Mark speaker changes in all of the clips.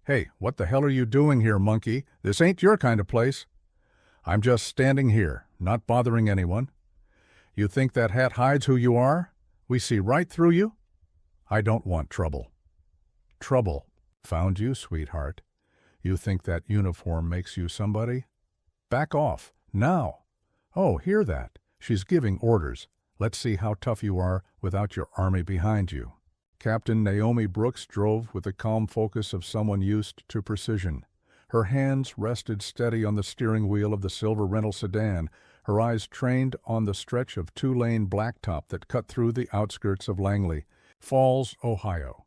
Speaker 1: Hey, what the hell are you doing here, monkey? This ain't your kind of place. I'm just standing here, not bothering anyone. You think that hat hides who you are? We see right through you. I don't want trouble. Trouble found you, sweetheart. You think that uniform makes you somebody? Back off, now. Oh, hear that. She's giving orders. Let's see how tough you are without your army behind you. Captain Naomi Brooks drove with the calm focus of someone used to precision. Her hands rested steady on the steering wheel of the silver rental sedan, her eyes trained on the stretch of two-lane blacktop that cut through the outskirts of Langley, Falls, Ohio.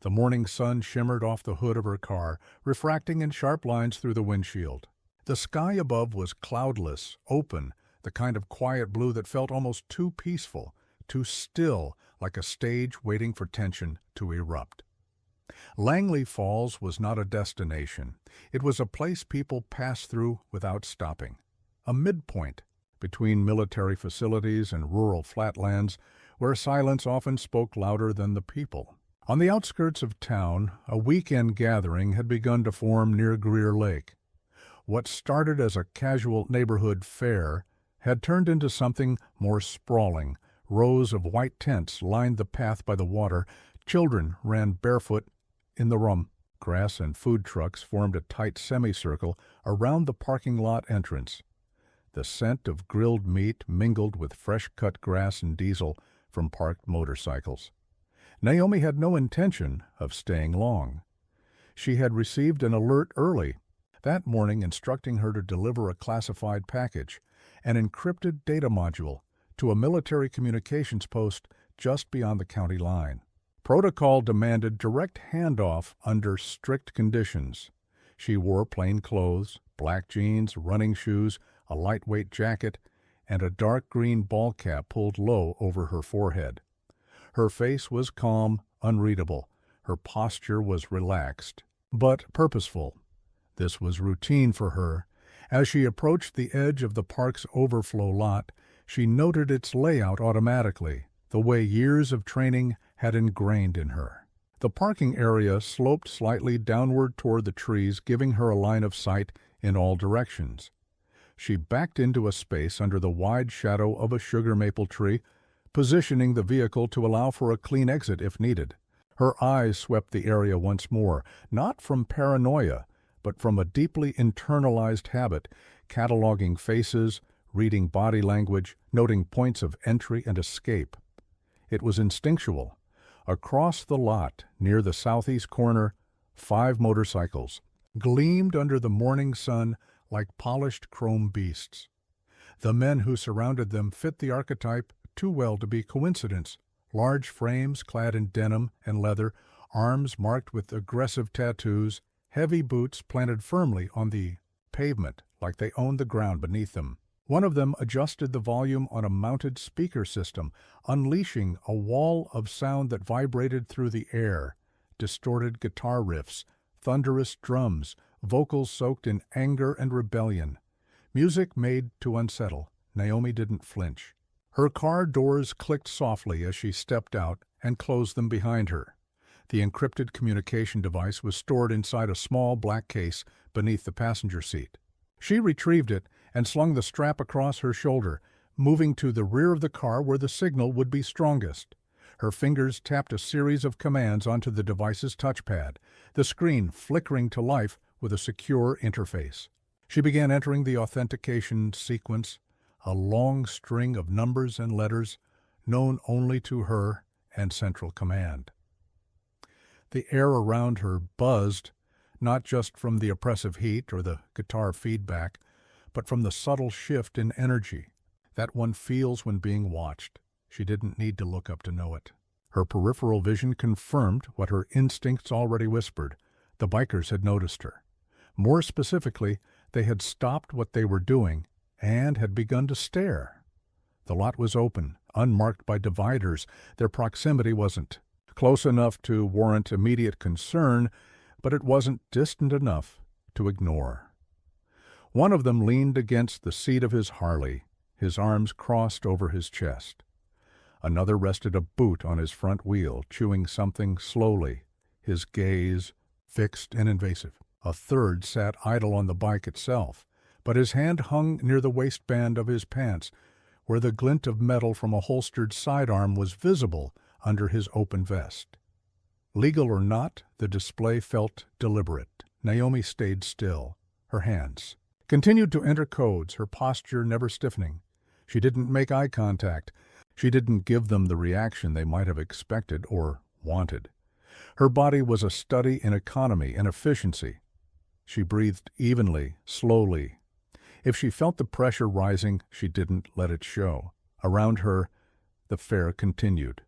Speaker 1: The morning sun shimmered off the hood of her car, refracting in sharp lines through the windshield. The sky above was cloudless, open, the kind of quiet blue that felt almost too peaceful, too still, like a stage waiting for tension to erupt. Langley Falls was not a destination. It was a place people passed through without stopping. A midpoint between military facilities and rural flatlands where silence often spoke louder than the people. On the outskirts of town, a weekend gathering had begun to form near Greer Lake. What started as a casual neighborhood fair had turned into something more sprawling. Rows of white tents lined the path by the water. Children ran barefoot in the rum. Grass and food trucks formed a tight semicircle around the parking lot entrance. The scent of grilled meat mingled with fresh-cut grass and diesel from parked motorcycles. Naomi had no intention of staying long. She had received an alert early that morning instructing her to deliver a classified package, an encrypted data module, to a military communications post just beyond the county line. Protocol demanded direct handoff under strict conditions. She wore plain clothes, black jeans, running shoes, a lightweight jacket, and a dark green ball cap pulled low over her forehead. Her face was calm, unreadable. Her posture was relaxed, but purposeful. This was routine for her. As she approached the edge of the park's overflow lot, she noted its layout automatically, the way years of training had ingrained in her. The parking area sloped slightly downward toward the trees, giving her a line of sight in all directions. She backed into a space under the wide shadow of a sugar maple tree, positioning the vehicle to allow for a clean exit if needed. Her eyes swept the area once more, not from paranoia, but from a deeply internalized habit, cataloging faces, reading body language, noting points of entry and escape. It was instinctual. Across the lot, near the southeast corner, 5 motorcycles gleamed under the morning sun like polished chrome beasts. The men who surrounded them fit the archetype too well to be coincidence. Large frames clad in denim and leather, arms marked with aggressive tattoos, heavy boots planted firmly on the pavement like they owned the ground beneath them. One of them adjusted the volume on a mounted speaker system, unleashing a wall of sound that vibrated through the air. Distorted guitar riffs, thunderous drums, vocals soaked in anger and rebellion. Music made to unsettle. Naomi didn't flinch. Her car doors clicked softly as she stepped out and closed them behind her. The encrypted communication device was stored inside a small black case beneath the passenger seat. She retrieved it and slung the strap across her shoulder, moving to the rear of the car where the signal would be strongest. Her fingers tapped a series of commands onto the device's touchpad, the screen flickering to life with a secure interface. She began entering the authentication sequence, a long string of numbers and letters known only to her and Central Command. The air around her buzzed, not just from the oppressive heat or the guitar feedback, but from the subtle shift in energy that one feels when being watched. She didn't need to look up to know it. Her peripheral vision confirmed what her instincts already whispered. The bikers had noticed her. More specifically, they had stopped what they were doing and had begun to stare. The lot was open, unmarked by dividers. Their proximity wasn't close enough to warrant immediate concern, but it wasn't distant enough to ignore. One of them leaned against the seat of his Harley, his arms crossed over his chest. Another rested a boot on his front wheel, chewing something slowly, his gaze fixed and invasive. A third sat idle on the bike itself, but his hand hung near the waistband of his pants, where the glint of metal from a holstered sidearm was visible under his open vest. Legal or not, the display felt deliberate. Naomi stayed still. Her hands continued to enter codes, her posture never stiffening. She didn't make eye contact. She didn't give them the reaction they might have expected or wanted. Her body was a study in economy and efficiency. She breathed evenly, slowly. If she felt the pressure rising, she didn't let it show. Around her, the fair continued.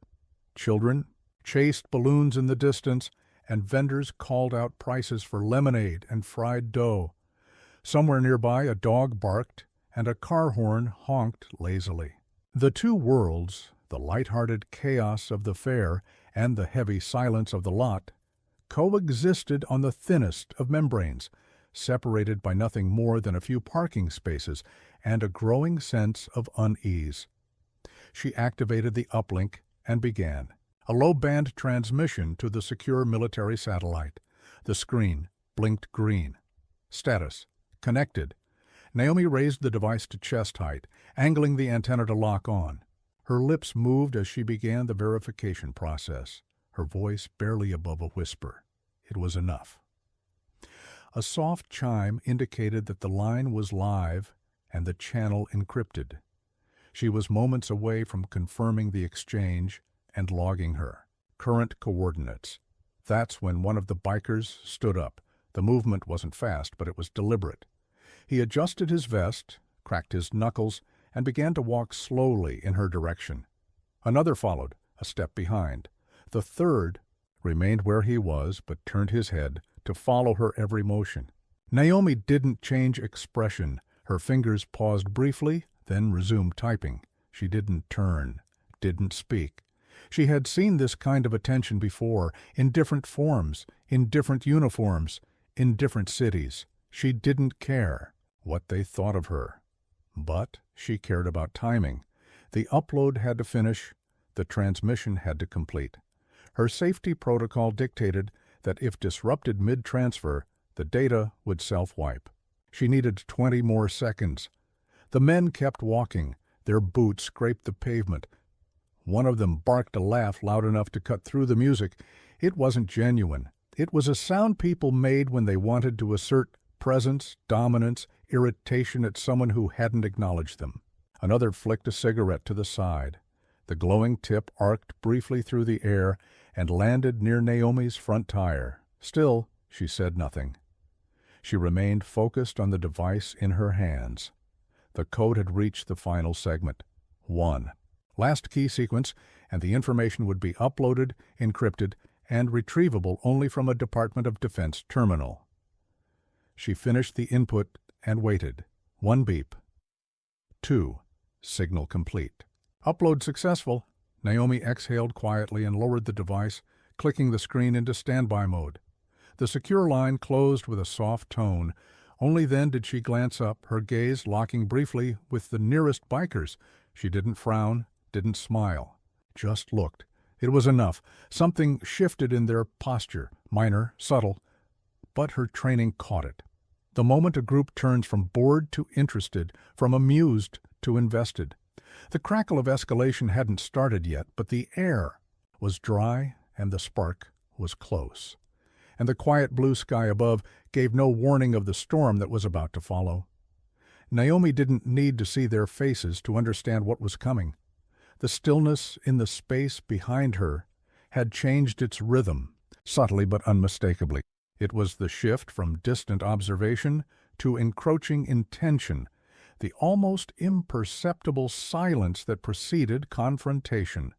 Speaker 1: Children chased balloons in the distance, and vendors called out prices for lemonade and fried dough. Somewhere nearby, a dog barked, and a car horn honked lazily. The two worlds, the light-hearted chaos of the fair and the heavy silence of the lot, coexisted on the thinnest of membranes, separated by nothing more than a few parking spaces and a growing sense of unease. She activated the uplink and began. A low-band transmission to the secure military satellite. The screen blinked green. Status: connected. Naomi raised the device to chest height, angling the antenna to lock on. Her lips moved as she began the verification process, her voice barely above a whisper. It was enough. A soft chime indicated that the line was live and the channel encrypted. She was moments away from confirming the exchange and logging her current coordinates. That's when one of the bikers stood up. The movement wasn't fast, but it was deliberate. He adjusted his vest, cracked his knuckles, and began to walk slowly in her direction. Another followed, a step behind. The third remained where he was, but turned his head to follow her every motion. Naomi didn't change expression. Her fingers paused briefly, then resumed typing. She didn't turn, didn't speak. She had seen this kind of attention before, in different forms, in different uniforms, in different cities. She didn't care what they thought of her. But she cared about timing. The upload had to finish, the transmission had to complete. Her safety protocol dictated that if disrupted mid-transfer, the data would self-wipe. She needed 20 more seconds. The men kept walking. Their boots scraped the pavement. One of them barked a laugh loud enough to cut through the music. It wasn't genuine. It was a sound people made when they wanted to assert presence, dominance, irritation at someone who hadn't acknowledged them. Another flicked a cigarette to the side. The glowing tip arced briefly through the air and landed near Naomi's front tire. Still, she said nothing. She remained focused on the device in her hands. The code had reached the final segment. 1. Last key sequence, and the information would be uploaded, encrypted, and retrievable only from a Department of Defense terminal. She finished the input and waited. 1 beep. 2. Signal complete. Upload successful. Naomi exhaled quietly and lowered the device, clicking the screen into standby mode. The secure line closed with a soft tone. Only then did she glance up, her gaze locking briefly with the nearest bikers. She didn't frown, didn't smile, just looked. It was enough. Something shifted in their posture, minor, subtle, but her training caught it. The moment a group turns from bored to interested, from amused to invested. The crackle of escalation hadn't started yet, but the air was dry and the spark was close. And the quiet blue sky above gave no warning of the storm that was about to follow. Naomi didn't need to see their faces to understand what was coming. The stillness in the space behind her had changed its rhythm, subtly but unmistakably. It was the shift from distant observation to encroaching intention, the almost imperceptible silence that preceded confrontation.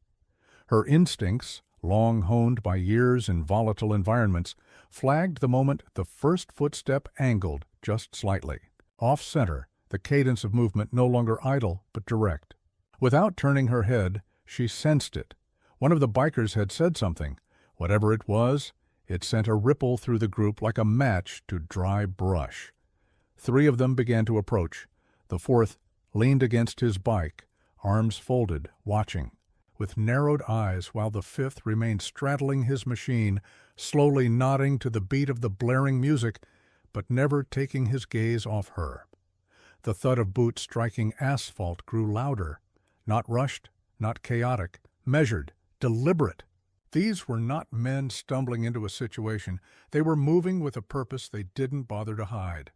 Speaker 1: Her instincts, long honed by years in volatile environments, flagged the moment the first footstep angled just slightly. Off-center, the cadence of movement no longer idle but direct. Without turning her head, she sensed it. One of the bikers had said something. Whatever it was, it sent a ripple through the group like a match to dry brush. 3 of them began to approach. The 4th leaned against his bike, arms folded, watching. with narrowed eyes while the fifth remained straddling his machine, slowly nodding to the beat of the blaring music, but never taking his gaze off her. The thud of boots striking asphalt grew louder, not rushed, not chaotic, measured, deliberate. These were not men stumbling into a situation. They were moving with a purpose they didn't bother to hide.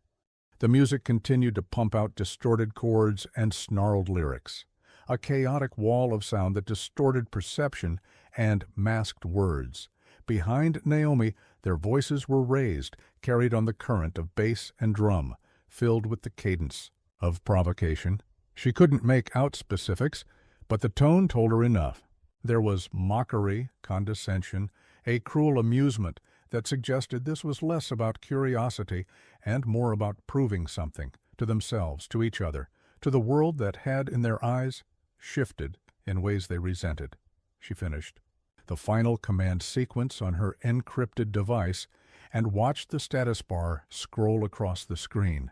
Speaker 1: The music continued to pump out distorted chords and snarled lyrics, a chaotic wall of sound that distorted perception and masked words. Behind Naomi, their voices were raised, carried on the current of bass and drum, filled with the cadence of provocation. She couldn't make out specifics, but the tone told her enough. There was mockery, condescension, a cruel amusement that suggested this was less about curiosity and more about proving something, to themselves, to each other, to the world that had, in their eyes, shifted in ways they resented. She finished the final command sequence on her encrypted device and watched the status bar scroll across the screen.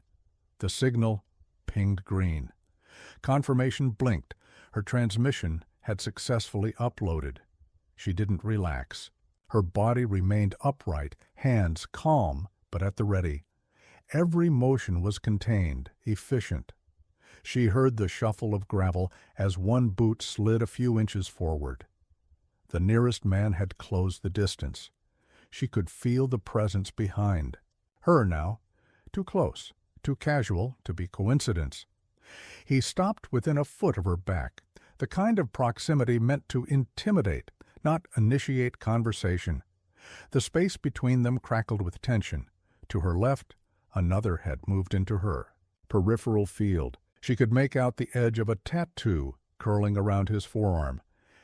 Speaker 1: The signal pinged green. Confirmation blinked. Her transmission had successfully uploaded. She didn't relax. Her body remained upright, hands calm but at the ready. Every motion was contained, efficient. She heard the shuffle of gravel as one boot slid a few inches forward. The nearest man had closed the distance. She could feel the presence behind. Her now, too close, too casual to be coincidence. He stopped within a foot of her back, the kind of proximity meant to intimidate, not initiate conversation. The space between them crackled with tension. To her left, another had moved into her peripheral field. She could make out the edge of a tattoo curling around his forearm,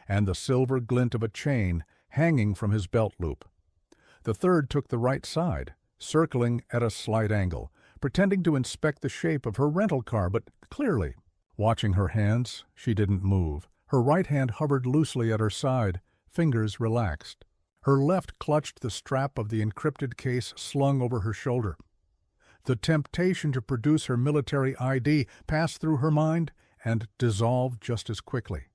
Speaker 1: and the silver glint of a chain hanging from his belt loop. The third took the right side, circling at a slight angle, pretending to inspect the shape of her rental car, but clearly. Watching her hands, she didn't move. Her right hand hovered loosely at her side, fingers relaxed. Her left clutched the strap of the encrypted case slung over her shoulder. The temptation to produce her military ID passed through her mind and dissolved just as quickly.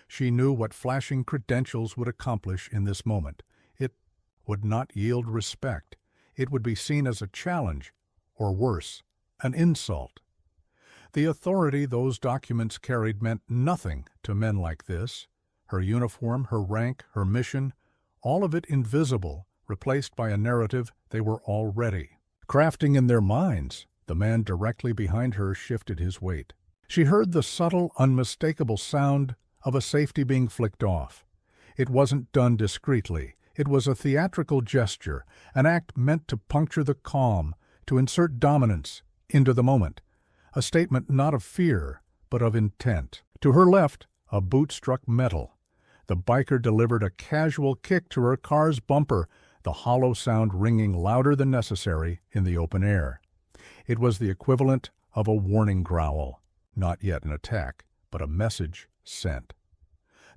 Speaker 1: She knew what flashing credentials would accomplish in this moment. It would not yield respect. It would be seen as a challenge, or worse, an insult. The authority those documents carried meant nothing to men like this. Her uniform, her rank, her mission, all of it invisible, replaced by a narrative they were already crafting in their minds. The man directly behind her shifted his weight. She heard the subtle, unmistakable sound of a safety being flicked off. It wasn't done discreetly. It was a theatrical gesture, an act meant to puncture the calm, to insert dominance into the moment. A statement not of fear, but of intent. To her left, a boot struck metal. The biker delivered a casual kick to her car's bumper, the hollow sound ringing louder than necessary in the open air. It was the equivalent of a warning growl, not yet an attack, but a message sent.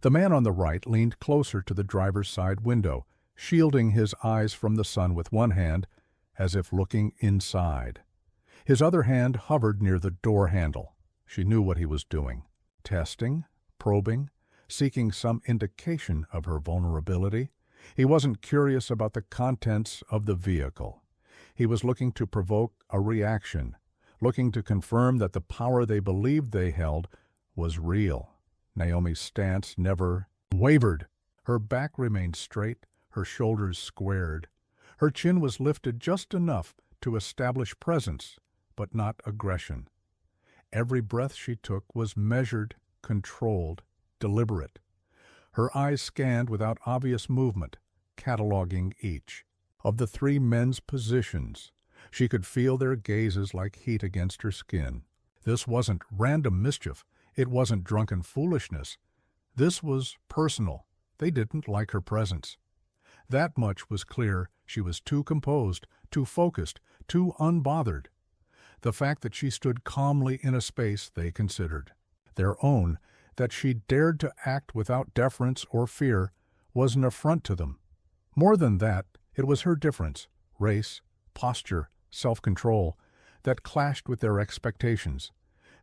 Speaker 1: The man on the right leaned closer to the driver's side window, shielding his eyes from the sun with one hand, as if looking inside. His other hand hovered near the door handle. She knew what he was doing. Testing, probing, seeking some indication of her vulnerability. He wasn't curious about the contents of the vehicle. He was looking to provoke a reaction, looking to confirm that the power they believed they held was real. Naomi's stance never wavered. Her back remained straight, her shoulders squared. Her chin was lifted just enough to establish presence, but not aggression. Every breath she took was measured, controlled, deliberate. Her eyes scanned without obvious movement, cataloging each. Of the three men's positions, she could feel their gazes like heat against her skin. This wasn't random mischief. It wasn't drunken foolishness. This was personal. They didn't like her presence. That much was clear. She was too composed, too focused, too unbothered. The fact that she stood calmly in a space they considered their own, that she dared to act without deference or fear, was an affront to them. More than that, it was her difference, race, posture, self-control, that clashed with their expectations.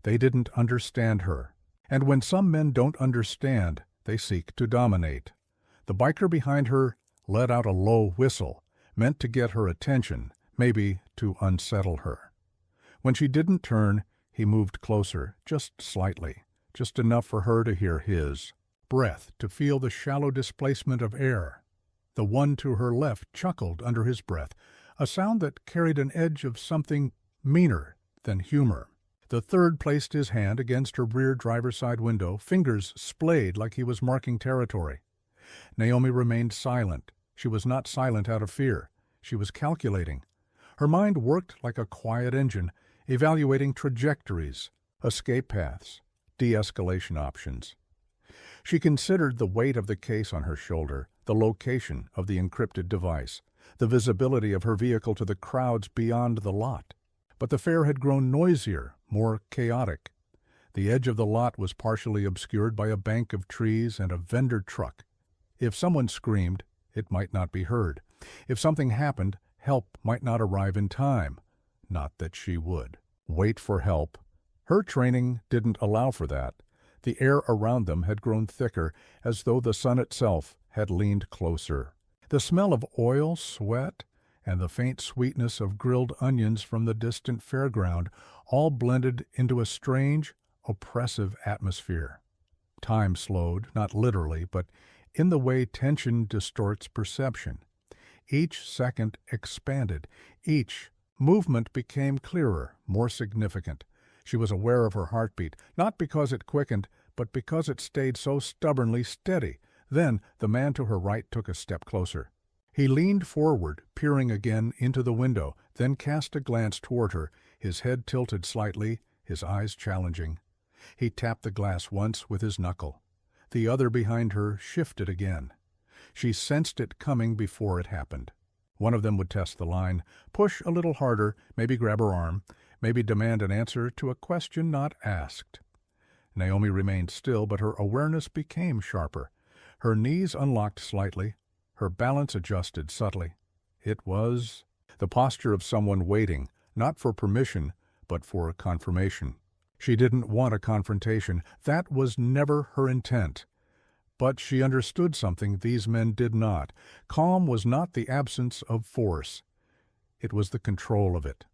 Speaker 1: They didn't understand her. And when some men don't understand, they seek to dominate. The biker behind her let out a low whistle, meant to get her attention, maybe to unsettle her. When she didn't turn, he moved closer, just slightly, just enough for her to hear his breath, to feel the shallow displacement of air. The one to her left chuckled under his breath, a sound that carried an edge of something meaner than humor. The third placed his hand against her rear driver's side window, fingers splayed like he was marking territory. Naomi remained silent. She was not silent out of fear. She was calculating. Her mind worked like a quiet engine, evaluating trajectories, escape paths, de-escalation options. She considered the weight of the case on her shoulder, the location of the encrypted device, the visibility of her vehicle to the crowds beyond the lot. But the fair had grown noisier, more chaotic. The edge of the lot was partially obscured by a bank of trees and a vendor truck. If someone screamed, it might not be heard. If something happened, help might not arrive in time. Not that she would wait for help. Her training didn't allow for that. The air around them had grown thicker, as though the sun itself had leaned closer. The smell of oil, sweat, and the faint sweetness of grilled onions from the distant fairground all blended into a strange, oppressive atmosphere. Time slowed, not literally, but in the way tension distorts perception. Each second expanded. Each movement became clearer, more significant. She was aware of her heartbeat, not because it quickened, but because it stayed so stubbornly steady. Then the man to her right took a step closer. He leaned forward, peering again into the window, then cast a glance toward her, his head tilted slightly, his eyes challenging. He tapped the glass once with his knuckle. The other behind her shifted again. She sensed it coming before it happened. One of them would test the line, push a little harder, maybe grab her arm, maybe demand an answer to a question not asked. Naomi remained still, but her awareness became sharper. Her knees unlocked slightly, her balance adjusted subtly. It was the posture of someone waiting, not for permission, but for confirmation. She didn't want a confrontation. That was never her intent. But she understood something these men did not. Calm was not the absence of force. It was the control of it.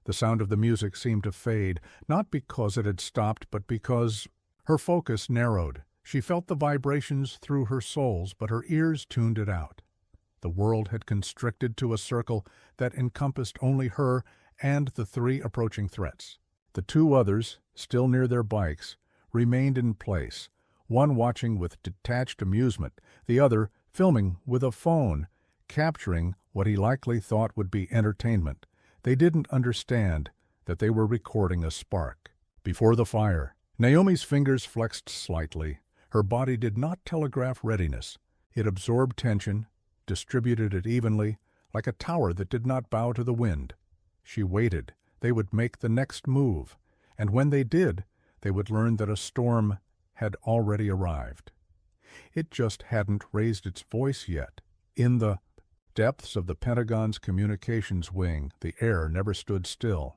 Speaker 1: The sound of the music seemed to fade, not because it had stopped, but because her focus narrowed. She felt the vibrations through her soles, but her ears tuned it out. The world had constricted to a circle that encompassed only her and the three approaching threats. The two others, still near their bikes, remained in place, one watching with detached amusement, the other filming with a phone, capturing what he likely thought would be entertainment. They didn't understand that they were recording a spark. Before the fire, Naomi's fingers flexed slightly. Her body did not telegraph readiness. It absorbed tension, distributed it evenly, like a tower that did not bow to the wind. She waited. They would make the next move, and when they did, they would learn that a storm had already arrived. It just hadn't raised its voice yet. In the depths of the Pentagon's communications wing, the air never stood still.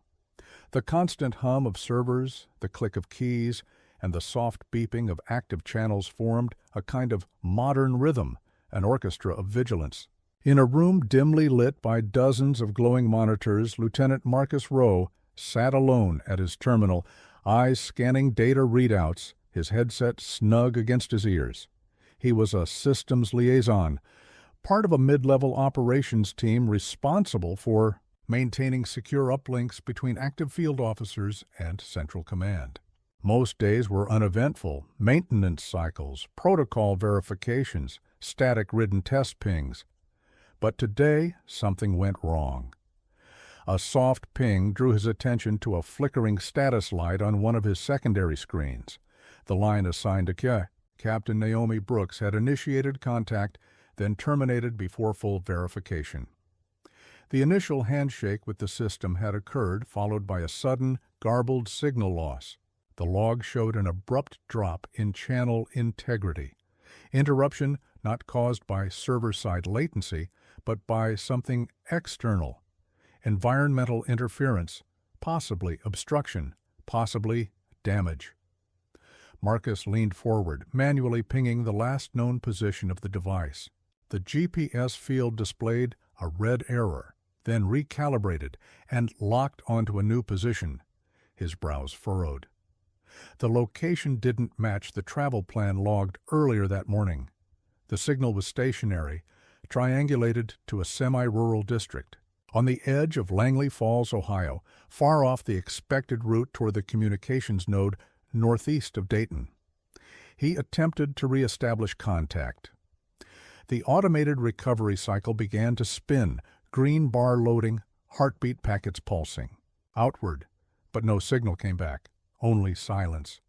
Speaker 1: The constant hum of servers, the click of keys, and the soft beeping of active channels formed a kind of modern rhythm, an orchestra of vigilance. In a room dimly lit by dozens of glowing monitors, Lieutenant Marcus Rowe sat alone at his terminal, eyes scanning data readouts, his headset snug against his ears. He was a systems liaison, part of a mid-level operations team responsible for maintaining secure uplinks between active field officers and Central Command. Most days were uneventful: maintenance cycles, protocol verifications, static-ridden test pings. But today, something went wrong. A soft ping drew his attention to a flickering status light on one of his secondary screens. The line assigned to Captain Naomi Brooks had initiated contact, then terminated before full verification. The initial handshake with the system had occurred, followed by a sudden, garbled signal loss. The log showed an abrupt drop in channel integrity. Interruption not caused by server-side latency, but by something external. Environmental interference, possibly obstruction, possibly damage. Marcus leaned forward, manually pinging the last known position of the device. The GPS field displayed a red error, then recalibrated and locked onto a new position. His brows furrowed. The location didn't match the travel plan logged earlier that morning. The signal was stationary, triangulated to a semi-rural district, on the edge of Langley Falls, Ohio, far off the expected route toward the communications node northeast of Dayton. He attempted to reestablish contact. The automated recovery cycle began to spin, green bar loading, heartbeat packets pulsing. Outward, but no signal came back, only silence.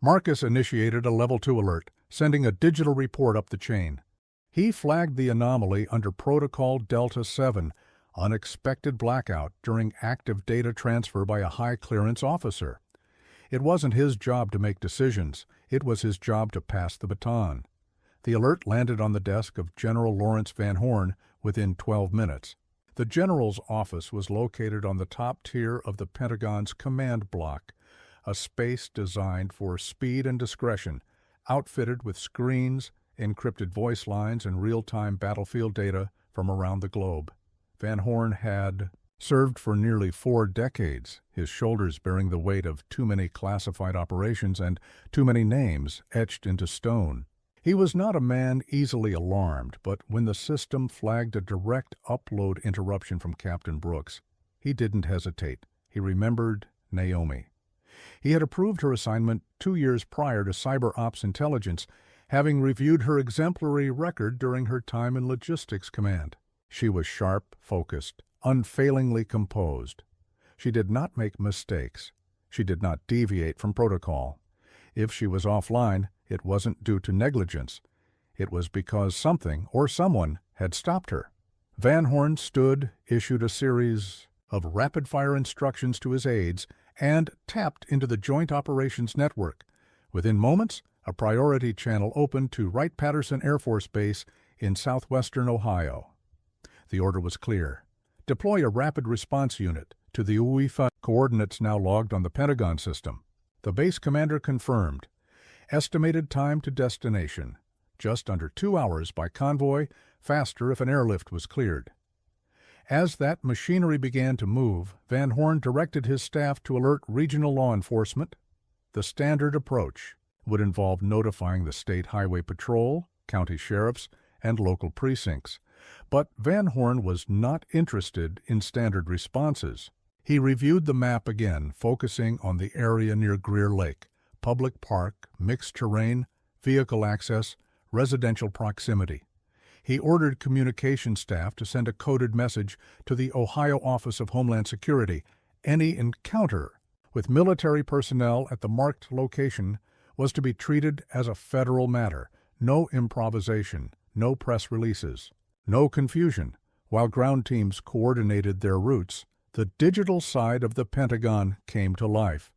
Speaker 1: Marcus initiated a Level 2 alert, sending a digital report up the chain. He flagged the anomaly under Protocol Delta 7, unexpected blackout during active data transfer by a high-clearance officer. It wasn't his job to make decisions. It was his job to pass the baton. The alert landed on the desk of General Lawrence Van Horn within 12 minutes. The general's office was located on the top tier of the Pentagon's command block, a space designed for speed and discretion, outfitted with screens, encrypted voice lines, and real-time battlefield data from around the globe. Van Horn had served for nearly 4 decades, his shoulders bearing the weight of too many classified operations and too many names etched into stone. He was not a man easily alarmed, but when the system flagged a direct upload interruption from Captain Brooks, he didn't hesitate. He remembered Naomi. He had approved her assignment 2 years prior to Cyber Ops Intelligence, having reviewed her exemplary record during her time in Logistics Command. She was sharp, focused, unfailingly composed. She did not make mistakes. She did not deviate from protocol. If she was offline, it wasn't due to negligence. It was because something or someone had stopped her. Van Horn stood, issued a series of rapid-fire instructions to his aides, and tapped into the Joint Operations Network. Within moments, a priority channel opened to Wright-Patterson Air Force Base in southwestern Ohio. The order was clear. Deploy a rapid response unit to the UEFA coordinates now logged on the Pentagon system. The base commander confirmed. Estimated time to destination, just under 2 hours by convoy, faster if an airlift was cleared. As that machinery began to move, Van Horn directed his staff to alert regional law enforcement. The standard approach would involve notifying the State Highway Patrol, county sheriffs, and local precincts. But Van Horn was not interested in standard responses. He reviewed the map again, focusing on the area near Greer Lake, public park, mixed terrain, vehicle access, residential proximity. He ordered communication staff to send a coded message to the Ohio Office of Homeland Security. Any encounter with military personnel at the marked location was to be treated as a federal matter. No improvisation, no press releases, no confusion. While ground teams coordinated their routes, the digital side of the Pentagon came to life.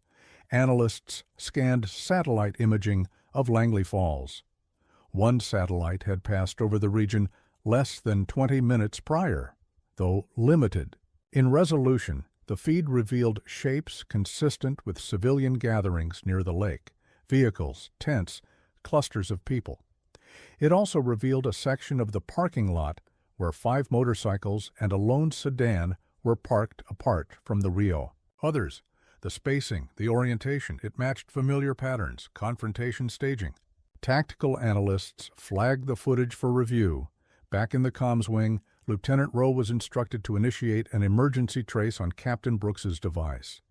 Speaker 1: Analysts scanned satellite imaging of Langley Falls. One satellite had passed over the region less than 20 minutes prior, though limited. In resolution, the feed revealed shapes consistent with civilian gatherings near the lake, vehicles, tents, clusters of people. It also revealed a section of the parking lot where 5 motorcycles and a lone sedan were parked apart from the Rio. Others, the spacing, the orientation, it matched familiar patterns, confrontation staging. Tactical analysts flagged the footage for review. Back in the comms wing, Lieutenant Rowe was instructed to initiate an emergency trace on Captain Brooks's device.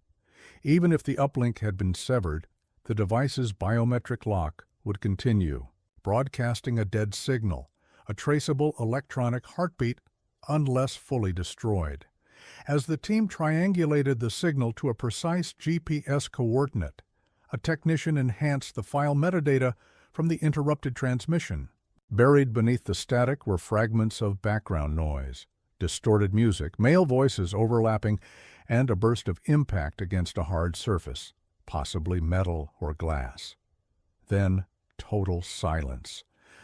Speaker 1: Even if the uplink had been severed, the device's biometric lock would continue, broadcasting a dead signal, a traceable electronic heartbeat unless fully destroyed. As the team triangulated the signal to a precise GPS coordinate, a technician enhanced the file metadata from the interrupted transmission. Buried beneath the static were fragments of background noise, distorted music, male voices overlapping, and a burst of impact against a hard surface, possibly metal or glass. Then total silence.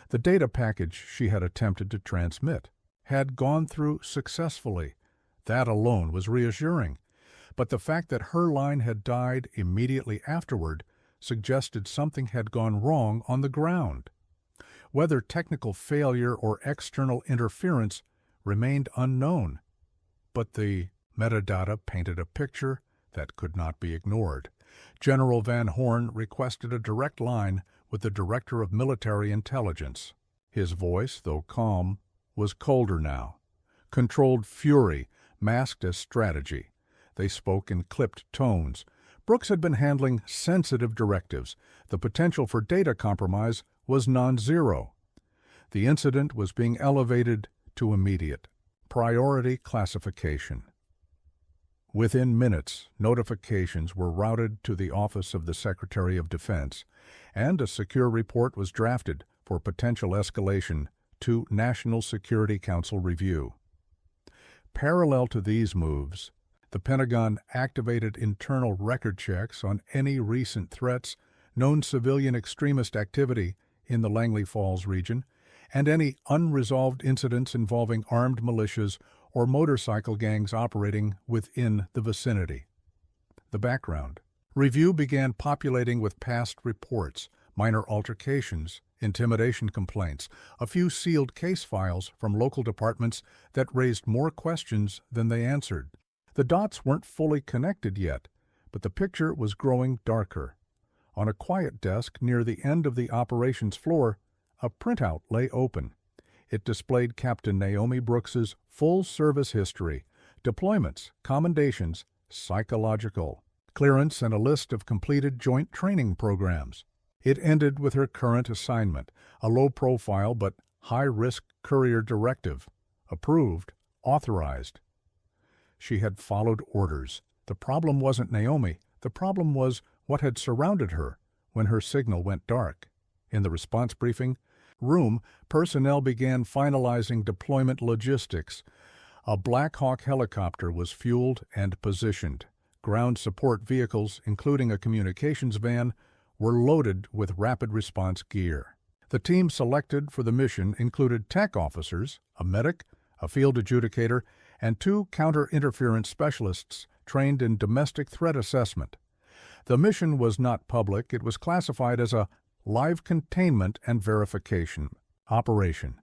Speaker 1: The data package she had attempted to transmit had gone through successfully. That alone was reassuring. But the fact that her line had died immediately afterward suggested something had gone wrong on the ground. Whether technical failure or external interference remained unknown, but the metadata painted a picture that could not be ignored. General Van Horn requested a direct line with the Director of Military Intelligence. His voice, though calm, was colder now. Controlled fury, masked as strategy. They spoke in clipped tones. Brooks had been handling sensitive directives. The potential for data compromise was non-zero. The incident was being elevated to immediate priority classification. Within minutes, notifications were routed to the Office of the Secretary of Defense, and a secure report was drafted for potential escalation to National Security Council review. Parallel to these moves, the Pentagon activated internal record checks on any recent threats, known civilian extremist activity in the Langley Falls region, and any unresolved incidents involving armed militias or motorcycle gangs operating within the vicinity. The background. Review began populating with past reports, minor altercations, intimidation complaints, a few sealed case files from local departments that raised more questions than they answered. The dots weren't fully connected yet, but the picture was growing darker. On a quiet desk near the end of the operations floor, a printout lay open. It displayed Captain Naomi Brooks's full service history, deployments, commendations, psychological clearance, and a list of completed joint training programs. It ended with her current assignment, a low-profile but high-risk courier directive, approved, authorized. She had followed orders. The problem wasn't Naomi. The problem was what had surrounded her when her signal went dark. In the response briefing room, personnel began finalizing deployment logistics. A Black Hawk helicopter was fueled and positioned. Ground support vehicles, including a communications van, were loaded with rapid response gear. The team selected for the mission included tech officers, a medic, a field adjudicator, and 2 counter-interference specialists trained in domestic threat assessment. The mission was not public. It was classified as a live containment and verification operation.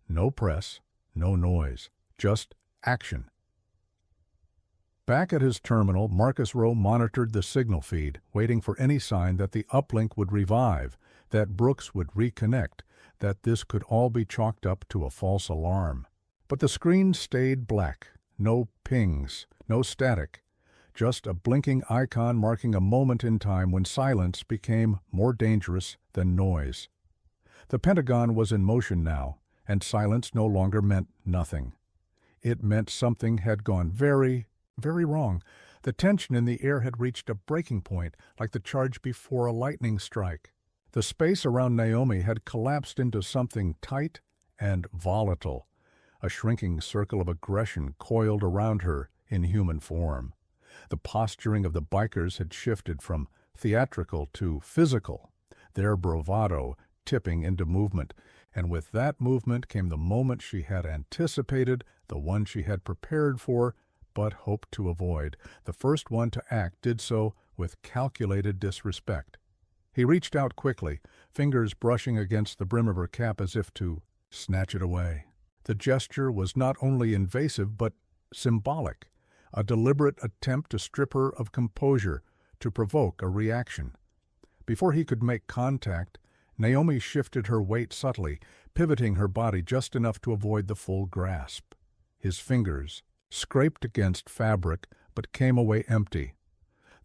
Speaker 1: No press, no noise, just action. Back at his terminal, Marcus Rowe monitored the signal feed, waiting for any sign that the uplink would revive, that Brooks would reconnect, that this could all be chalked up to a false alarm. But the screen stayed black. No pings, no static. Just a blinking icon marking a moment in time when silence became more dangerous than noise. The Pentagon was in motion now, and silence no longer meant nothing. It meant something had gone very, very wrong. The tension in the air had reached a breaking point, like the charge before a lightning strike. The space around Naomi had collapsed into something tight and volatile. A shrinking circle of aggression coiled around her in human form. The posturing of the bikers had shifted from theatrical to physical, their bravado tipping into movement, and with that movement came the moment she had anticipated, the one she had prepared for, but hoped to avoid. The first one to act did so with calculated disrespect. He reached out quickly, fingers brushing against the brim of her cap as if to snatch it away. The gesture was not only invasive but symbolic, a deliberate attempt to strip her of composure, to provoke a reaction. Before he could make contact, Naomi shifted her weight subtly, pivoting her body just enough to avoid the full grasp. His fingers scraped against fabric but came away empty.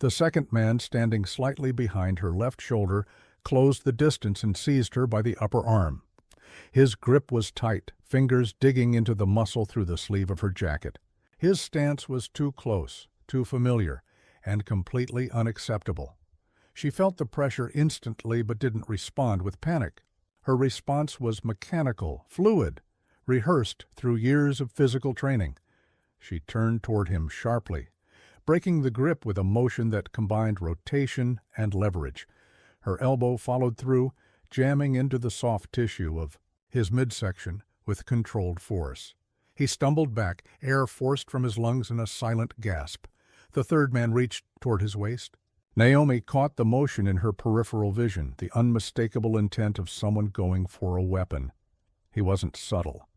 Speaker 1: The second man, standing slightly behind her left shoulder, closed the distance and seized her by the upper arm. His grip was tight, fingers digging into the muscle through the sleeve of her jacket. His stance was too close, too familiar, and completely unacceptable. She felt the pressure instantly but didn't respond with panic. Her response was mechanical, fluid, rehearsed through years of physical training. She turned toward him sharply, breaking the grip with a motion that combined rotation and leverage. Her elbow followed through, jamming into the soft tissue of his midsection with controlled force. He stumbled back, air forced from his lungs in a silent gasp. The third man reached toward his waist. Naomi caught the motion in her peripheral vision, the unmistakable intent of someone going for a weapon. He wasn't subtle.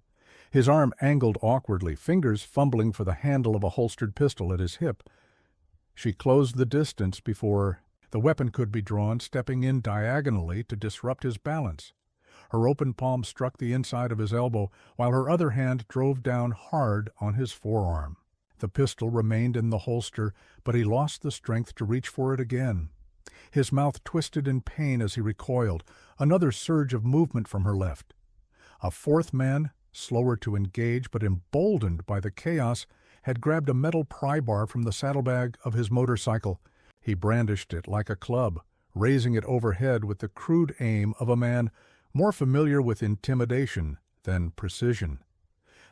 Speaker 1: His arm angled awkwardly, fingers fumbling for the handle of a holstered pistol at his hip. She closed the distance before the weapon could be drawn, stepping in diagonally to disrupt his balance. Her open palm struck the inside of his elbow, while her other hand drove down hard on his forearm. The pistol remained in the holster, but he lost the strength to reach for it again. His mouth twisted in pain as he recoiled, another surge of movement from her left. A fourth man, slower to engage but emboldened by the chaos, had grabbed a metal pry bar from the saddlebag of his motorcycle. He brandished it like a club, raising it overhead with the crude aim of a man more familiar with intimidation than precision.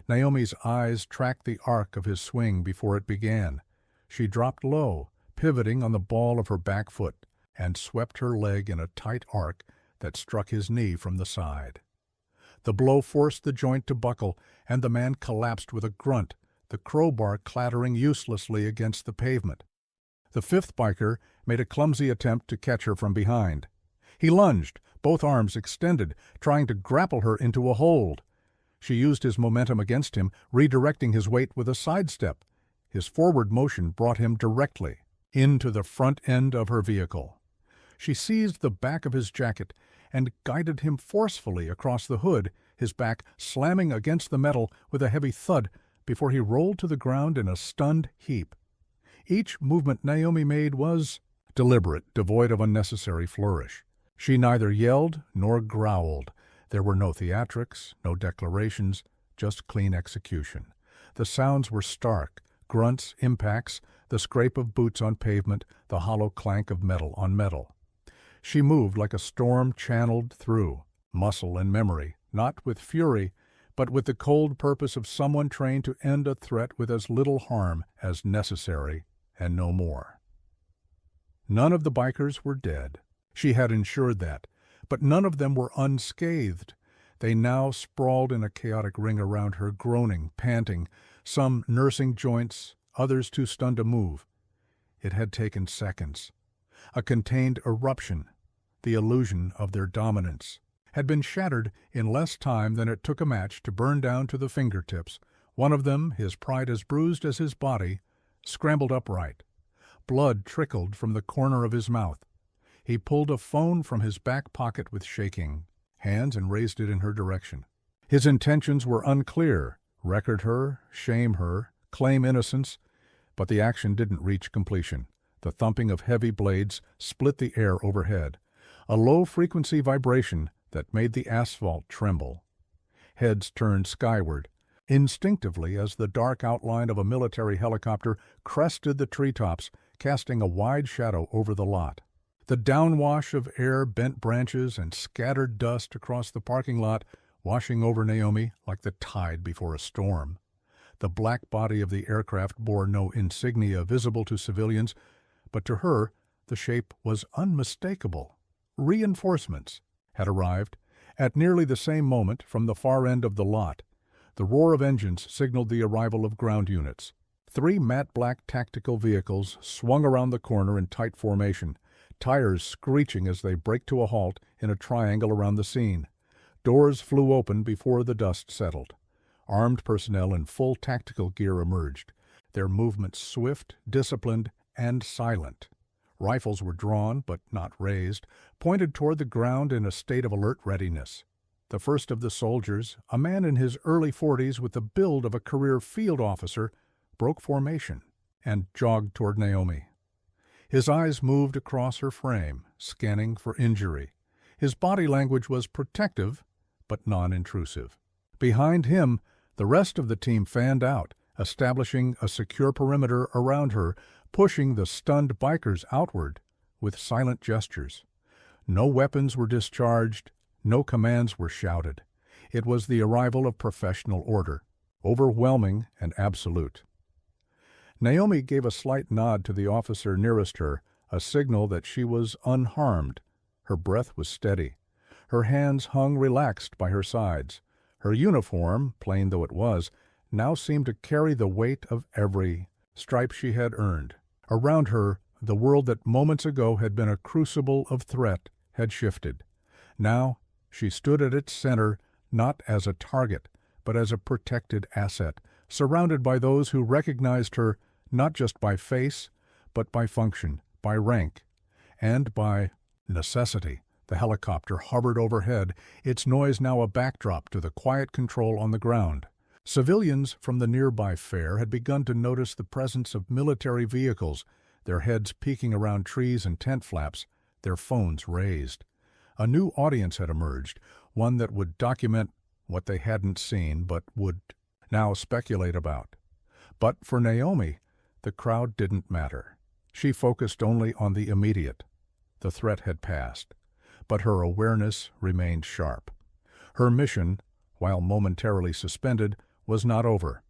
Speaker 1: Naomi's eyes tracked the arc of his swing before it began. She dropped low, pivoting on the ball of her back foot, and swept her leg in a tight arc that struck his knee from the side. The blow forced the joint to buckle, and the man collapsed with a grunt, the crowbar clattering uselessly against the pavement. The fifth biker made a clumsy attempt to catch her from behind. He lunged, both arms extended, trying to grapple her into a hold. She used his momentum against him, redirecting his weight with a sidestep. His forward motion brought him directly into the front end of her vehicle. She seized the back of his jacket and guided him forcefully across the hood, his back slamming against the metal with a heavy thud before he rolled to the ground in a stunned heap. Each movement Naomi made was deliberate, devoid of unnecessary flourish. She neither yelled nor growled. There were no theatrics, no declarations, just clean execution. The sounds were stark: grunts, impacts, the scrape of boots on pavement, the hollow clank of metal on metal. She moved like a storm channeled through muscle and memory, not with fury, but with the cold purpose of someone trained to end a threat with as little harm as necessary, and no more. None of the bikers were dead. She had ensured that, but none of them were unscathed. They now sprawled in a chaotic ring around her, groaning, panting, some nursing joints, others too stunned to move. It had taken seconds. A contained eruption, the illusion of their dominance, had been shattered in less time than it took a match to burn down to the fingertips. One of them, his pride as bruised as his body, scrambled upright. Blood trickled from the corner of his mouth. He pulled a phone from his back pocket with shaking hands and raised it in her direction. His intentions were unclear: record her, shame her, claim innocence, but the action didn't reach completion. The thumping of heavy blades split the air overhead, a low-frequency vibration that made the asphalt tremble. Heads turned skyward, instinctively, as the dark outline of a military helicopter crested the treetops, casting a wide shadow over the lot. The downwash of air bent branches and scattered dust across the parking lot, washing over Naomi like the tide before a storm. The black body of the aircraft bore no insignia visible to civilians, but to her the shape was unmistakable. Reinforcements had arrived at nearly the same moment from the far end of the lot. The roar of engines signaled the arrival of ground units. 3 matte black tactical vehicles swung around the corner in tight formation, tires screeching as they braked to a halt in a triangle around the scene. Doors flew open before the dust settled. Armed personnel in full tactical gear emerged, their movements swift, disciplined, and silent. Rifles were drawn, but not raised, pointed toward the ground in a state of alert readiness. The first of the soldiers, a man in his early 40s with the build of a career field officer, broke formation and jogged toward Naomi. His eyes moved across her frame, scanning for injury. His body language was protective, but non-intrusive. Behind him, the rest of the team fanned out, establishing a secure perimeter around her, pushing the stunned bikers outward with silent gestures. No weapons were discharged, no commands were shouted. It was the arrival of professional order, overwhelming and absolute. Naomi gave a slight nod to the officer nearest her, a signal that she was unharmed. Her breath was steady. Her hands hung relaxed by her sides. Her uniform, plain though it was, now seemed to carry the weight of every stripe she had earned. Around her, The world that moments ago had been a crucible of threat had shifted. Now she stood at its center not as a target, but as a protected asset, surrounded by those who recognized her not just by face, but by function, by rank, and by necessity. The helicopter hovered overhead, its noise now a backdrop to the quiet control on the ground. Civilians from the nearby fair had begun to notice the presence of military vehicles, their heads peeking around trees and tent flaps, their phones raised. A new audience had emerged, one that would document what they hadn't seen but would now speculate about. But for Naomi, the crowd didn't matter. She focused only on the immediate. The threat had passed, but her awareness remained sharp. Her mission, while momentarily suspended, was not over.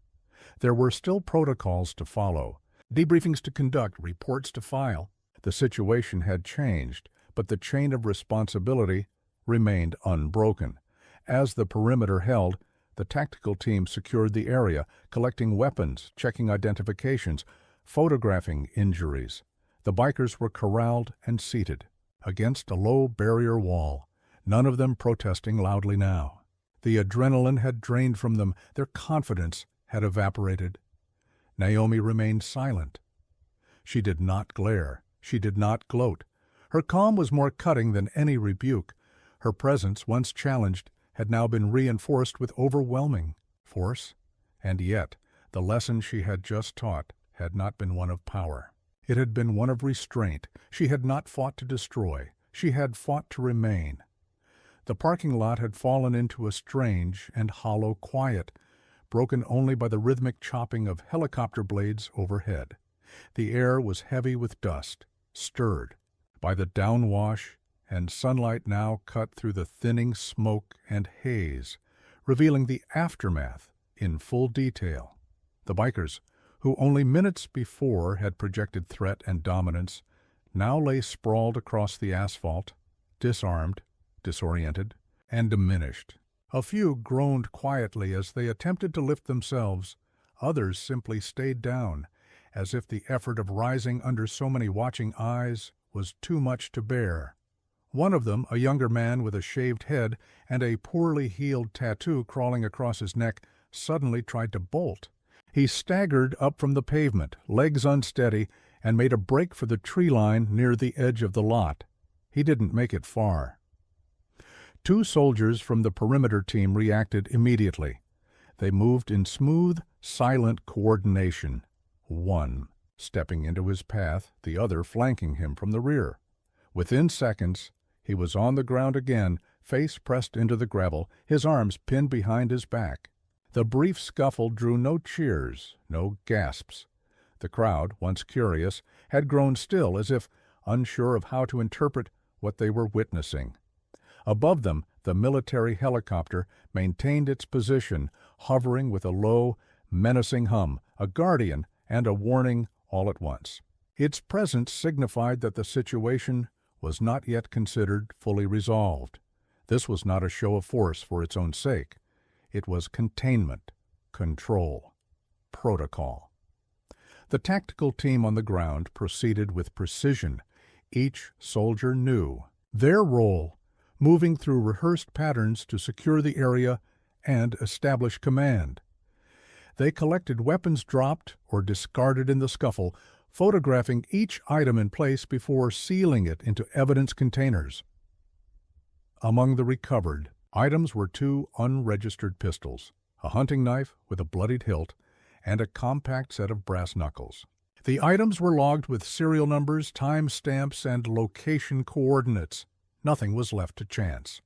Speaker 1: There were still protocols to follow, debriefings to conduct, reports to file. The situation had changed, but the chain of responsibility remained unbroken. As the perimeter held, the tactical team secured the area, collecting weapons, checking identifications, photographing injuries. The bikers were corralled and seated against a low barrier wall, none of them protesting loudly now. The adrenaline had drained from them, their confidence had evaporated. Naomi remained silent. She did not glare, she did not gloat. Her calm was more cutting than any rebuke. Her presence, once challenged, had now been reinforced with overwhelming force. And yet, the lesson she had just taught had not been one of power. It had been one of restraint. She had not fought to destroy. She had fought to remain. The parking lot had fallen into a strange and hollow quiet, broken only by the rhythmic chopping of helicopter blades overhead. The air was heavy with dust, stirred by the downwash, and sunlight now cut through the thinning smoke and haze, revealing the aftermath in full detail. The bikers, who only minutes before had projected threat and dominance, now lay sprawled across the asphalt, disarmed, disoriented, and diminished. A few groaned quietly as they attempted to lift themselves. Others simply stayed down, as if the effort of rising under so many watching eyes was too much to bear. One of them, a younger man with a shaved head and a poorly healed tattoo crawling across his neck, suddenly tried to bolt. He staggered up from the pavement, legs unsteady, and made a break for the tree line near the edge of the lot. He didn't make it far. Two soldiers from the perimeter team reacted immediately. They moved in smooth, silent coordination, one stepping into his path, the other flanking him from the rear. Within seconds, he was on the ground again, face pressed into the gravel, his arms pinned behind his back. The brief scuffle drew no cheers, no gasps. The crowd, once curious, had grown still, as if unsure of how to interpret what they were witnessing. Above them, the military helicopter maintained its position, hovering with a low, menacing hum, a guardian and a warning all at once. Its presence signified that the situation was not yet considered fully resolved. This was not a show of force for its own sake. It was containment, control, protocol. The tactical team on the ground proceeded with precision. Each soldier knew their role, moving through rehearsed patterns to secure the area and establish command. They collected weapons dropped or discarded in the scuffle, photographing each item in place before sealing it into evidence containers. Among the recovered items were two unregistered pistols, a hunting knife with a bloodied hilt, and a compact set of brass knuckles. The items were logged with serial numbers, time stamps, and location coordinates. Nothing was left to chance.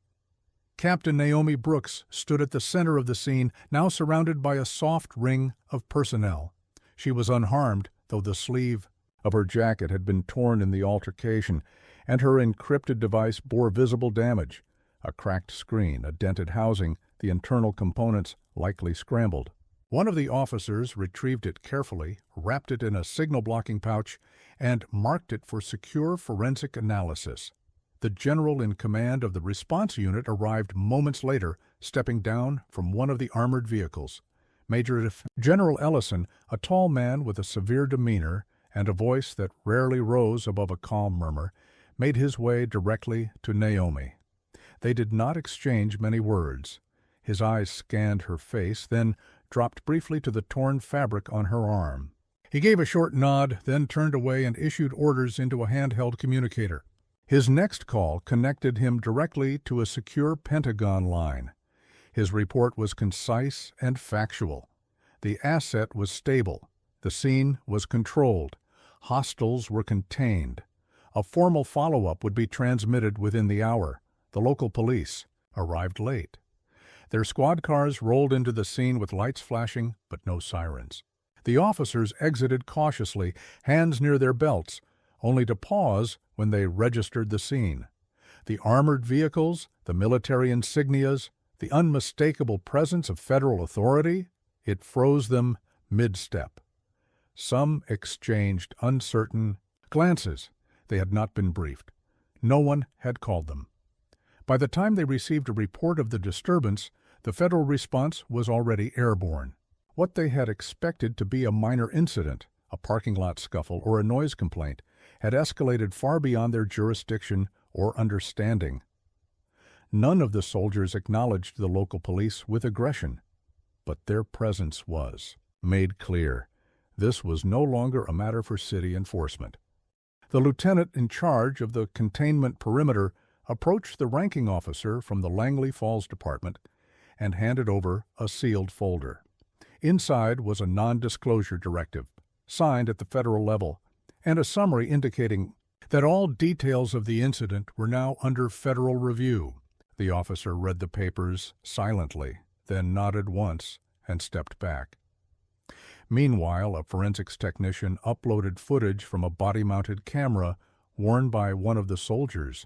Speaker 1: Captain Naomi Brooks stood at the center of the scene, now surrounded by a soft ring of personnel. She was unharmed, though the sleeve of her jacket had been torn in the altercation, and her encrypted device bore visible damage. A cracked screen, a dented housing, the internal components likely scrambled. One of the officers retrieved it carefully, wrapped it in a signal-blocking pouch, and marked it for secure forensic analysis. The general in command of the response unit arrived moments later, stepping down from one of the armored vehicles. General Ellison, a tall man with a severe demeanor and a voice that rarely rose above a calm murmur made his way directly to Naomi. They did not exchange many words. His eyes scanned her face, then dropped briefly to the torn fabric on her arm. He gave a short nod, then turned away and issued orders into a handheld communicator. His next call connected him directly to a secure Pentagon line. His report was concise and factual. The asset was stable. The scene was controlled. Hostiles were contained. A formal follow-up would be transmitted within the hour. The local police arrived late. Their squad cars rolled into the scene with lights flashing, but no sirens. The officers exited cautiously, hands near their belts, only to pause when they registered the scene. The armored vehicles, the military insignias, the unmistakable presence of federal authority, it froze them mid-step. Some exchanged uncertain glances. They had not been briefed. No one had called them. By the time they received a report of the disturbance, the federal response was already airborne. What they had expected to be a minor incident, a parking lot scuffle, or a noise complaint, had escalated far beyond their jurisdiction or understanding. None of the soldiers acknowledged the local police with aggression, but their presence was made clear. This was no longer a matter for city enforcement. The lieutenant in charge of the containment perimeter approached the ranking officer from the Langley Falls Department and handed over a sealed folder. Inside was a non-disclosure directive, signed at the federal level, and a summary indicating that all details of the incident were now under federal review. The officer read the papers silently, then nodded once and stepped back. Meanwhile, a forensics technician uploaded footage from a body-mounted camera worn by one of the soldiers.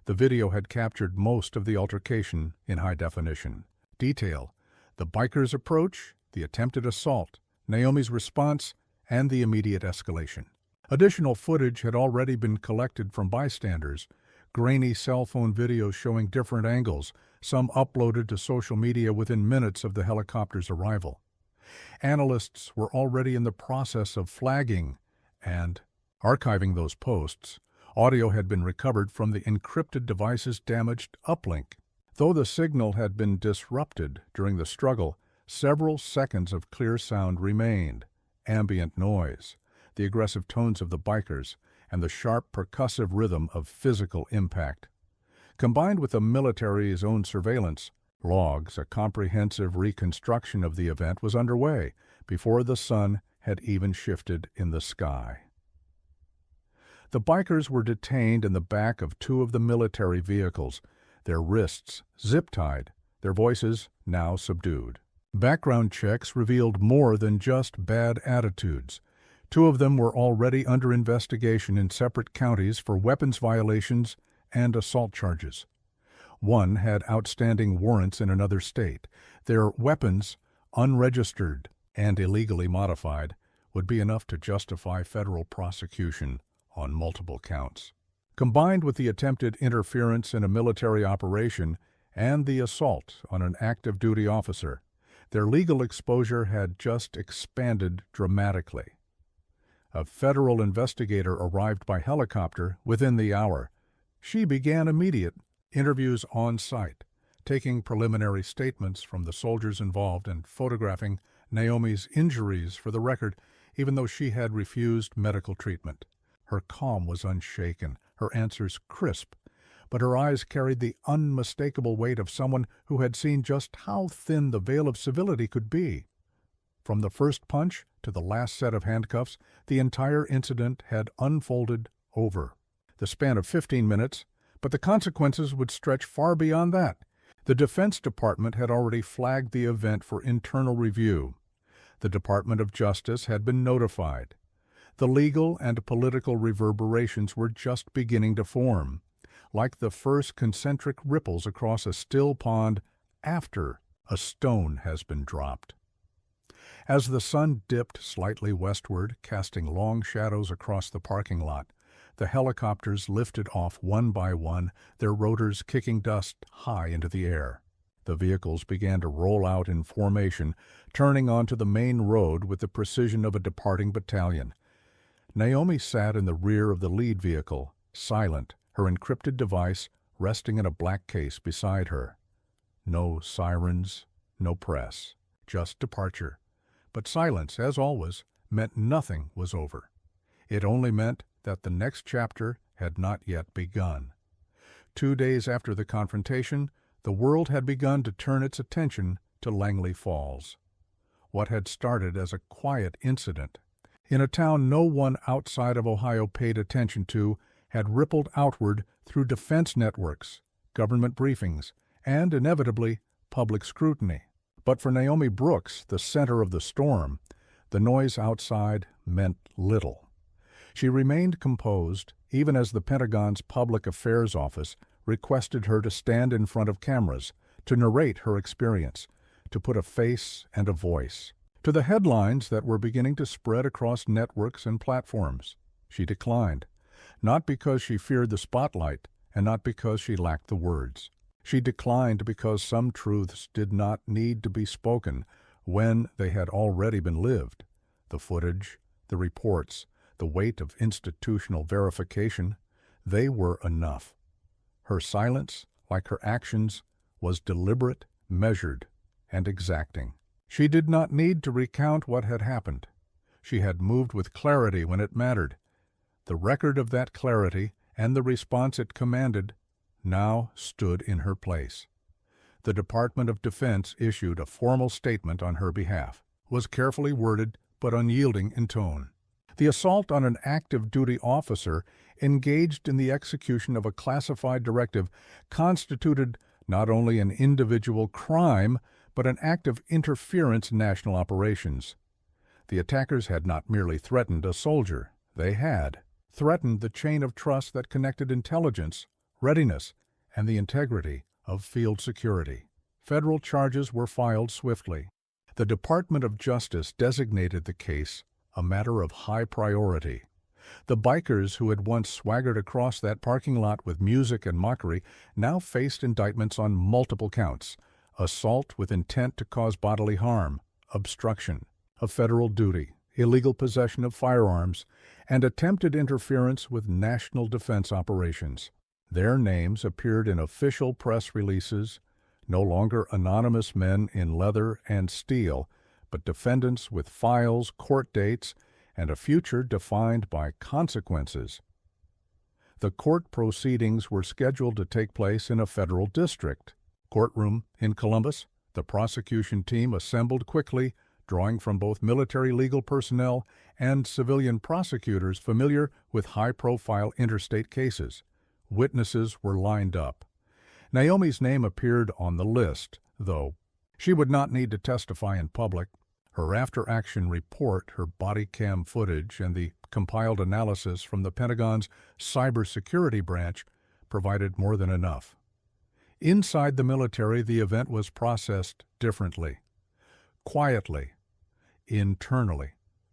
Speaker 1: The video had captured most of the altercation in high definition. Detail: the bikers' approach, the attempted assault, Naomi's response, and the immediate escalation. Additional footage had already been collected from bystanders, grainy cell phone videos showing different angles, some uploaded to social media within minutes of the helicopter's arrival. Analysts were already in the process of flagging and archiving those posts. Audio had been recovered from the encrypted device's damaged uplink. Though the signal had been disrupted during the struggle, several seconds of clear sound remained. Ambient noise, the aggressive tones of the bikers, and the sharp percussive rhythm of physical impact. Combined with the military's own surveillance logs, a comprehensive reconstruction of the event was underway before the sun had even shifted in the sky. The bikers were detained in the back of two of the military vehicles, their wrists zip-tied, their voices now subdued. Background checks revealed more than just bad attitudes. Two of them were already under investigation in separate counties for weapons violations and assault charges. One had outstanding warrants in another state. Their weapons, unregistered and illegally modified, would be enough to justify federal prosecution on multiple counts. Combined with the attempted interference in a military operation and the assault on an active duty officer, their legal exposure had just expanded dramatically. A federal investigator arrived by helicopter within the hour. She began immediate interviews on site, taking preliminary statements from the soldiers involved and photographing Naomi's injuries for the record, even though she had refused medical treatment. Her calm was unshaken, her answers crisp, but her eyes carried the unmistakable weight of someone who had seen just how thin the veil of civility could be. From the first punch to the last set of handcuffs, the entire incident had unfolded over the span of 15 minutes, but the consequences would stretch far beyond that. The Defense Department had already flagged the event for internal review. The Department of Justice had been notified. The legal and political reverberations were just beginning to form, like the first concentric ripples across a still pond after a stone has been dropped. As the sun dipped slightly westward, casting long shadows across the parking lot, the helicopters lifted off one by one, their rotors kicking dust high into the air. The vehicles began to roll out in formation, turning onto the main road with the precision of a departing battalion. Naomi sat in the rear of the lead vehicle, silent, her encrypted device resting in a black case beside her. No sirens, no press, just departure. But silence, as always, meant nothing was over. It only meant that the next chapter had not yet begun. 2 days after the confrontation, the world had begun to turn its attention to Langley Falls. What had started as a quiet incident in a town no one outside of Ohio paid attention to had rippled outward through defense networks, government briefings, and, inevitably, public scrutiny. But for Naomi Brooks, the center of the storm, the noise outside meant little. She remained composed, even as the Pentagon's Public Affairs Office requested her to stand in front of cameras, to narrate her experience, to put a face and a voice to the headlines that were beginning to spread across networks and platforms. She declined, not because she feared the spotlight and not because she lacked the words. She declined because some truths did not need to be spoken when they had already been lived. The footage, the reports, the weight of institutional verification, they were enough. Her silence, like her actions, was deliberate, measured, and exacting. She did not need to recount what had happened. She had moved with clarity when it mattered. The record of that clarity and the response it commanded now stood in her place. The Department of Defense issued a formal statement on her behalf, was carefully worded but unyielding in tone. The assault on an active duty officer engaged in the execution of a classified directive constituted not only an individual crime, but an act of interference in national operations. The attackers had not merely threatened a soldier, they had threatened the chain of trust that connected intelligence, readiness, and the integrity of field security. Federal charges were filed swiftly. The Department of Justice designated the case a matter of high priority. The bikers who had once swaggered across that parking lot with music and mockery now faced indictments on multiple counts: assault with intent to cause bodily harm, obstruction of federal duty, illegal possession of firearms, and attempted interference with national defense operations. Their names appeared in official press releases, no longer anonymous men in leather and steel, but defendants with files, court dates, and a future defined by consequences. The court proceedings were scheduled to take place in a federal district. Courtroom in Columbus, the prosecution team assembled quickly, drawing from both military legal personnel and civilian prosecutors familiar with high-profile interstate cases. Witnesses were lined up. Naomi's name appeared on the list, though she would not need to testify in public. Her after-action report, her body cam footage, and the compiled analysis from the Pentagon's cybersecurity branch provided more than enough. Inside the military, the event was processed differently. Quietly, internally,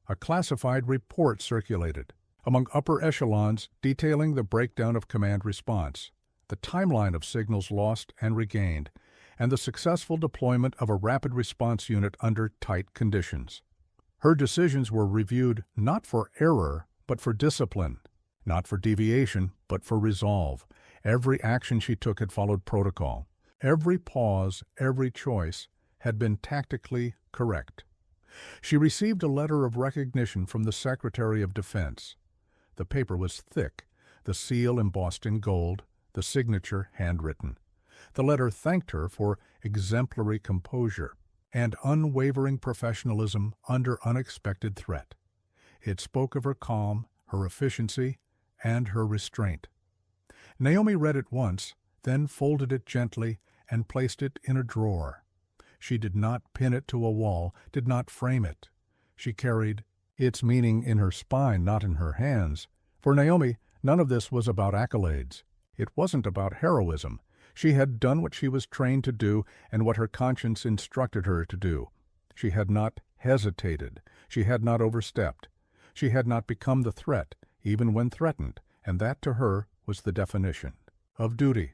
Speaker 1: a classified report circulated among upper echelons detailing the breakdown of command response, the timeline of signals lost and regained, and the successful deployment of a rapid response unit under tight conditions. Her decisions were reviewed not for error, but for discipline, not for deviation, but for resolve. Every action she took had followed protocol. Every pause, every choice had been tactically correct. She received a letter of recognition from the Secretary of Defense. The paper was thick, the seal embossed in gold, the signature handwritten. The letter thanked her for exemplary composure and unwavering professionalism under unexpected threat. It spoke of her calm, her efficiency, and her restraint. Naomi read it once, then folded it gently and placed it in a drawer. She did not pin it to a wall, did not frame it. She carried its meaning in her spine, not in her hands. For Naomi, none of this was about accolades. It wasn't about heroism. She had done what she was trained to do and what her conscience instructed her to do. She had not hesitated. She had not overstepped. She had not become the threat, even when threatened, and that to her was the definition of duty.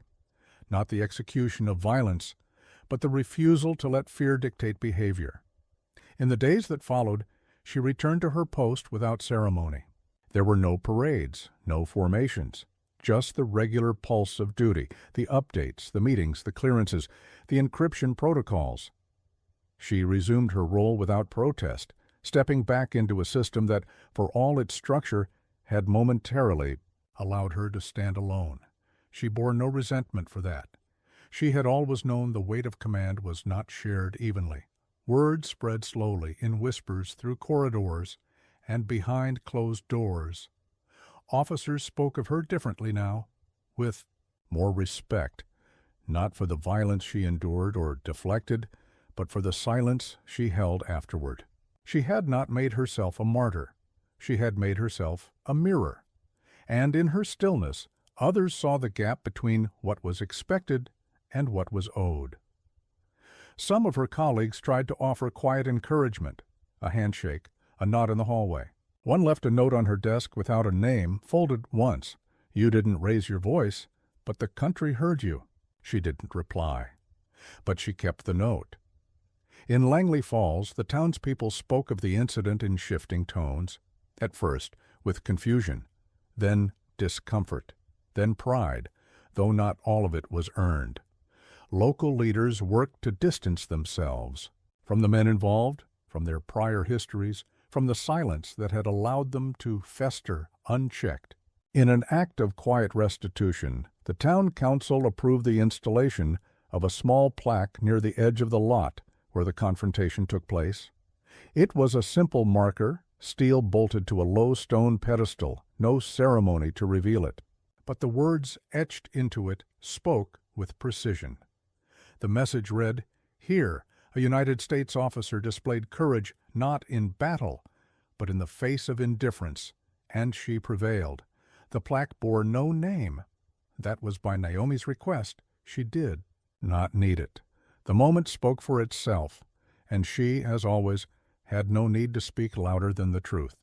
Speaker 1: Not the execution of violence, but the refusal to let fear dictate behavior. In the days that followed, she returned to her post without ceremony. There were no parades, no formations, just the regular pulse of duty, the updates, the meetings, the clearances, the encryption protocols. She resumed her role without protest, stepping back into a system that, for all its structure, had momentarily allowed her to stand alone. She bore no resentment for that. She had always known the weight of command was not shared evenly. Word spread slowly in whispers through corridors and behind closed doors. Officers spoke of her differently now, with more respect, not for the violence she endured or deflected, but for the silence she held afterward. She had not made herself a martyr. She had made herself a mirror. And in her stillness, others saw the gap between what was expected and what was owed. Some of her colleagues tried to offer quiet encouragement, a handshake, a nod in the hallway. One left a note on her desk without a name, folded once. "You didn't raise your voice, but the country heard you." She didn't reply. But she kept the note. In Langley Falls, the townspeople spoke of the incident in shifting tones, at first with confusion, then discomfort, then pride, though not all of it was earned. Local leaders worked to distance themselves from the men involved, from their prior histories, from the silence that had allowed them to fester unchecked. In an act of quiet restitution, the town council approved the installation of a small plaque near the edge of the lot where the confrontation took place. It was a simple marker, steel bolted to a low stone pedestal, no ceremony to reveal it. But the words etched into it spoke with precision. The message read, "Here, a United States officer displayed courage not in battle, but in the face of indifference, and she prevailed." The plaque bore no name. That was by Naomi's request. She did not need it. The moment spoke for itself, and she, as always, had no need to speak louder than the truth.